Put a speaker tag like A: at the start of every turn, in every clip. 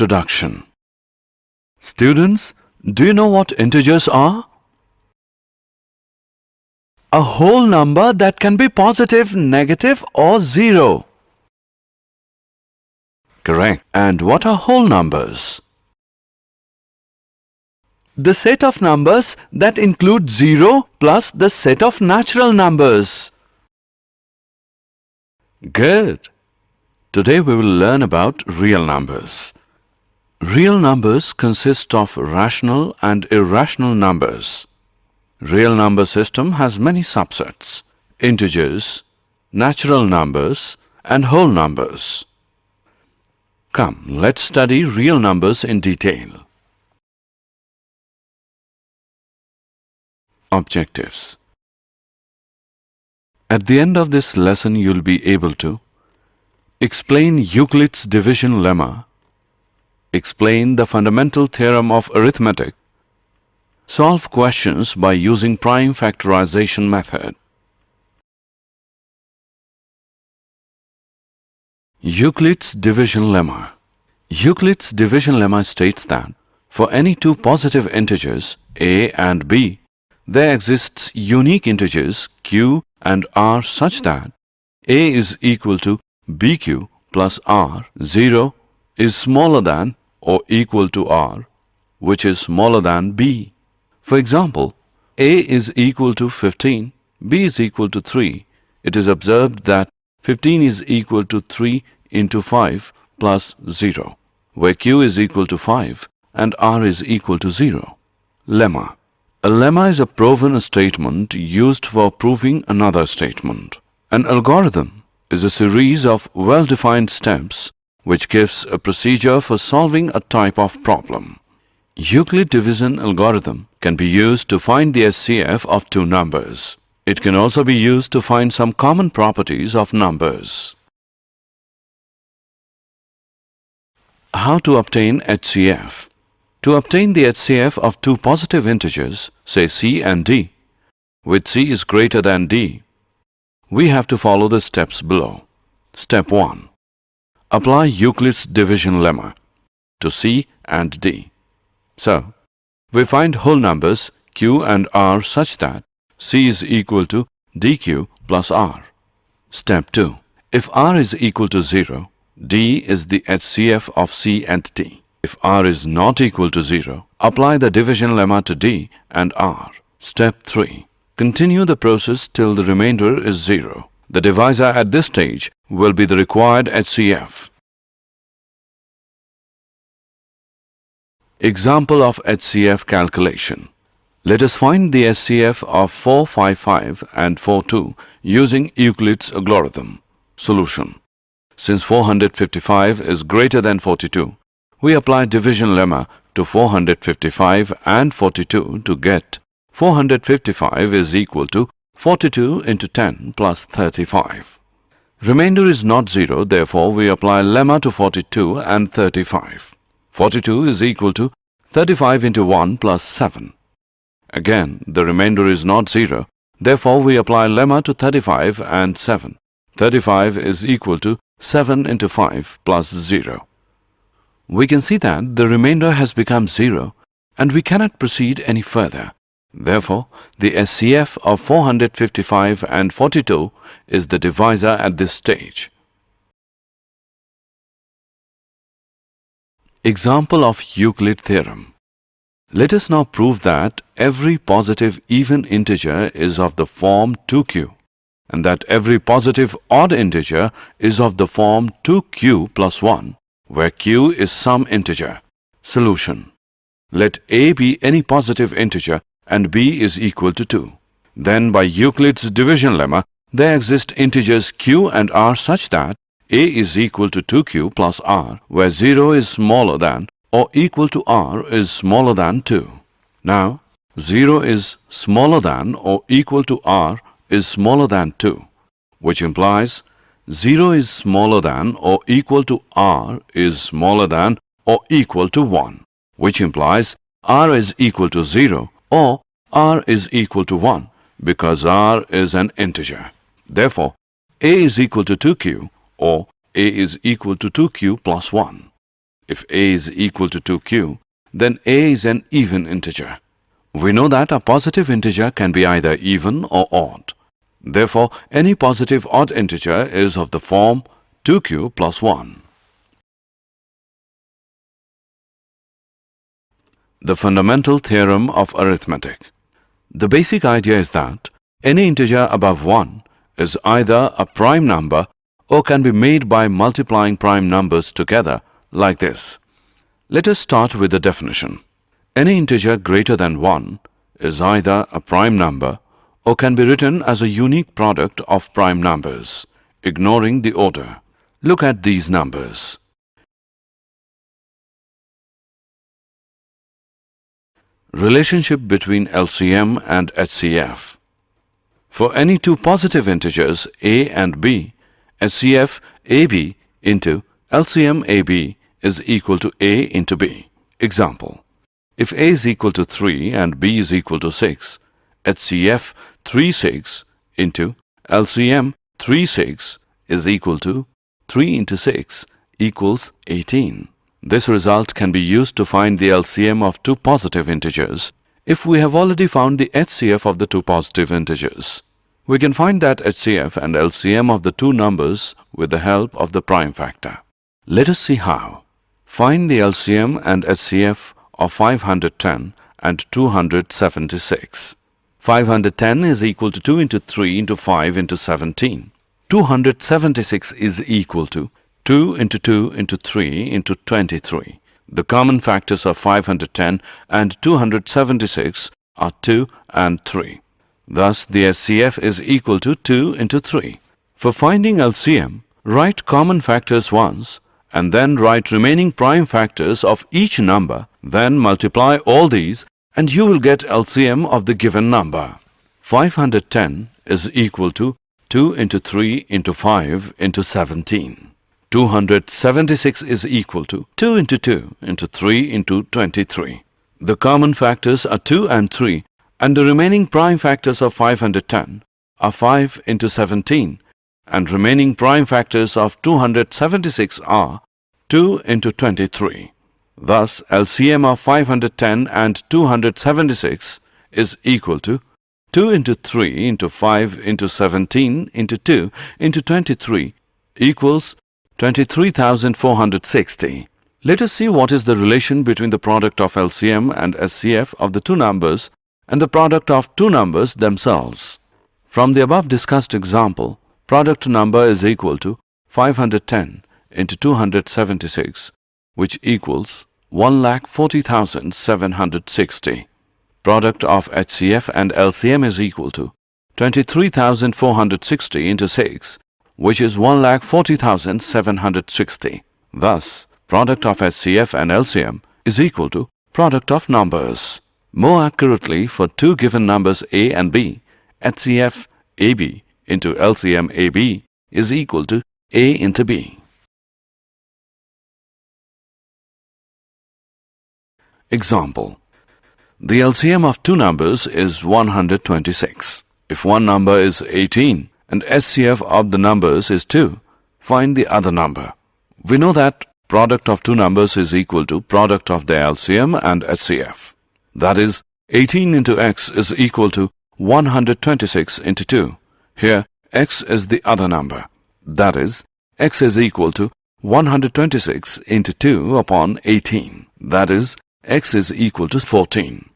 A: Introduction. Students, do you know what integers are? A whole number that can be positive, negative or zero. Correct. And what are whole numbers? The set of numbers that include 0 plus the set of natural numbers. Good. Today we will learn about real numbers. Real numbers consist of rational and irrational numbers. Real number system has many subsets: integers, natural numbers and whole numbers. Come, let's study real numbers in detail. Objectives. At the end of this lesson, you'll be able to explain Euclid's division lemma, explain the fundamental theorem of arithmetic, solve questions by using prime factorization method. Euclid's division lemma. Euclid's division lemma states that for any two positive integers a and b, there exists unique integers q and r such that a is equal to bq plus r. 0 is smaller than or equal to r, which is smaller than b. For example, a is equal to 15, b is equal to 3. It is observed that 15 is equal to 3 into 5 plus 0, where q is equal to 5 and r is equal to 0. Lemma. A lemma is a proven statement used for proving another statement. An algorithm is a series of well-defined steps which gives a procedure for solving a type of problem. Euclid division algorithm can be used to find the HCF of two numbers. It can also be used to find some common properties of numbers. How to obtain HCF? To obtain the HCF of two positive integers, say c and d, with c is greater than d, we have to follow the steps below. Step 1. Apply Euclid's division lemma to c and d. So, we find whole numbers q and r such that c is equal to dq plus r. Step 2. If r is equal to 0, d is the HCF of c and d. If r is not equal to 0, apply the division lemma to d and r. Step 3. Continue the process till the remainder is 0. The divisor at this stage will be the required HCF. Example of HCF calculation. Let us find the HCF of 455 and 42 using Euclid's algorithm. Solution. Since 455 is greater than 42, we apply division lemma to 455 and 42 to get 455 is equal to 42 into 10 plus 35. Remainder is not 0, therefore we apply lemma to 42 and 35. 42 is equal to 35 into 1 plus 7. Again, the remainder is not 0, therefore we apply lemma to 35 and 7. 35 is equal to 7 into 5 plus 0. We can see that the remainder has become 0 and we cannot proceed any further. Therefore, the HCF of 455 and 42 is the divisor at this stage. Example of Euclid theorem. Let us now prove that every positive even integer is of the form 2q and that every positive odd integer is of the form 2q plus 1, where q is some integer. Solution. Let a be any positive integer and b is equal to 2. Then by Euclid's division lemma, there exist integers q and r such that a is equal to 2q plus r, where 0 is smaller than or equal to r is smaller than 2. Now, 0 is smaller than or equal to r is smaller than 2, which implies 0 is smaller than or equal to r is smaller than or equal to 1, which implies r is equal to 0 or r is equal to 1 because r is an integer. Therefore, a is equal to 2q or a is equal to 2q plus 1. If a is equal to 2q, then a is an even integer. We know that a positive integer can be either even or odd. Therefore, any positive odd integer is of the form 2q plus 1. The fundamental theorem of arithmetic. The basic idea is that any integer above 1 is either a prime number or can be made by multiplying prime numbers together like this. Let us start with the definition. Any integer greater than 1 is either a prime number or can be written as a unique product of prime numbers, ignoring the order. Look at these numbers. Relationship between LCM and HCF. For any two positive integers a and b, HCF ab into LCM ab is equal to a into b. Example: if a is equal to 3 and b is equal to 6, HCF 36 into LCM 36 is equal to 3 into 6 equals 18. This result can be used to find the LCM of two positive integers if we have already found the HCF of the two positive integers. We can find that HCF and LCM of the two numbers with the help of the prime factor. Let us see how. Find the LCM and HCF of 510 and 276. 510 is equal to 2 into 3 into 5 into 17. 276 is equal to 2 into 2 into 3 into 23. The common factors of 510 and 276 are 2 and 3. Thus, the HCF is equal to 2 into 3. For finding LCM, write common factors once and then write remaining prime factors of each number. Then multiply all these and you will get LCM of the given number. 510 is equal to 2 into 3 into 5 into 17. 276 is equal to 2 into 2 into 3 into 23. The common factors are 2 and 3 and the remaining prime factors of 510 are 5 into 17 and remaining prime factors of 276 are 2 into 23. Thus, LCM of 510 and 276 is equal to 2 into 3 into 5 into 17 into 2 into 23 equals 23,460. Let us see what is the relation between the product of LCM and HCF of the two numbers and the product of two numbers themselves. From the above discussed example, product number is equal to 510 into 276, which equals 1,40,760. Product of HCF and LCM is equal to 23,460 into 6, which is 1,40,760. Thus, product of HCF and LCM is equal to product of numbers. More accurately, for two given numbers a and b, HCF ab into LCM ab is equal to a into b. Example: the LCM of two numbers is 126. If one number is 18 and HCF of the numbers is 2, find the other number. We know that product of two numbers is equal to product of the LCM and HCF. That is, 18 into x is equal to 126 into 2. Here, x is the other number. That is, x is equal to 126 into 2 upon 18. That is, x is equal to 14.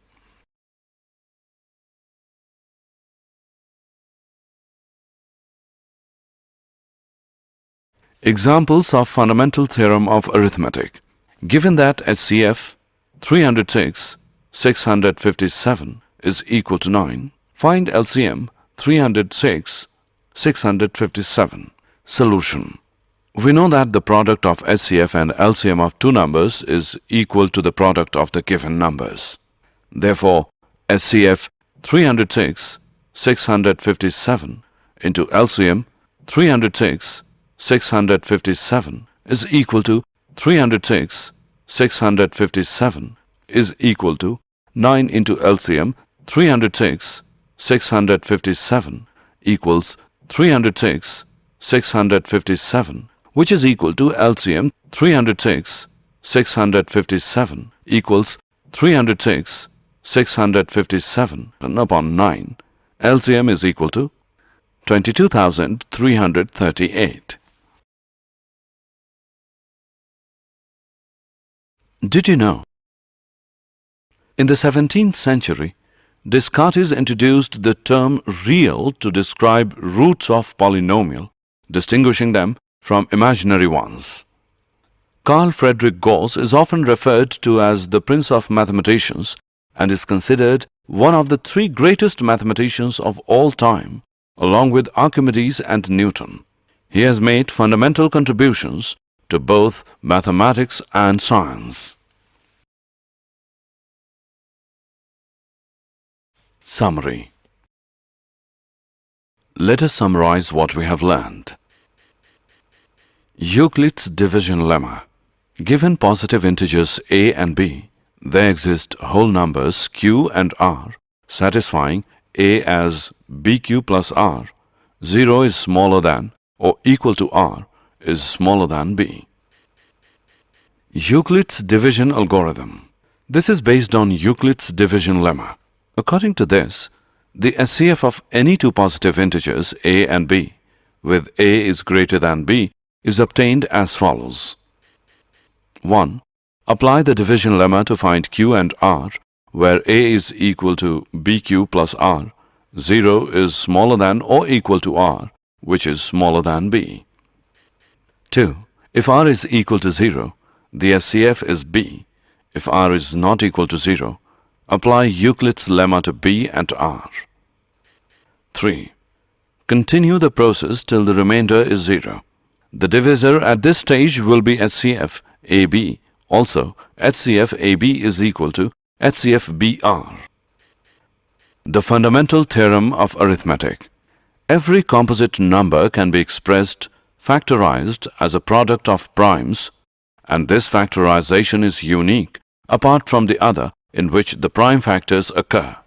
A: Examples of fundamental theorem of arithmetic. Given that HCF 306, 657 is equal to 9, find LCM 306, 657. Solution. We know that the product of HCF and LCM of two numbers is equal to the product of the given numbers. Therefore, HCF 306, 657 into LCM 306, 657 is equal to 306, 657 is equal to 9 into LCM 306, 657 equals 306, 657, which is equal to LCM 306, 657 equals 306 657 upon 9. LCM is equal to 22,338. Did you know? In the 17th century, Descartes introduced the term real to describe roots of polynomial, distinguishing them from imaginary ones. Carl Friedrich Gauss is often referred to as the Prince of Mathematicians and is considered one of the three greatest mathematicians of all time, along with Archimedes and Newton. He has made fundamental contributions to both mathematics and science. Summary. Let us summarize what we have learned. Euclid's division lemma. Given positive integers a and b, there exist whole numbers q and r satisfying a as bq plus r. 0 is smaller than or equal to r is smaller than b. Euclid's division algorithm. This is based on Euclid's division lemma. According to this, the SCF of any two positive integers a and b, with a is greater than b, is obtained as follows. 1. Apply the division lemma to find q and r, where a is equal to bq plus r, 0 is smaller than or equal to r, which is smaller than b. 2. If r is equal to 0, the SCF is b. If r is not equal to 0, apply Euclid's lemma to b and r. 3. Continue the process till the remainder is 0. The divisor at this stage will be HCF AB. Also, HCF AB is equal to HCF BR. The fundamental theorem of arithmetic. Every composite number can be expressed factorized as a product of primes, and this factorization is unique apart from the other in which the prime factors occur.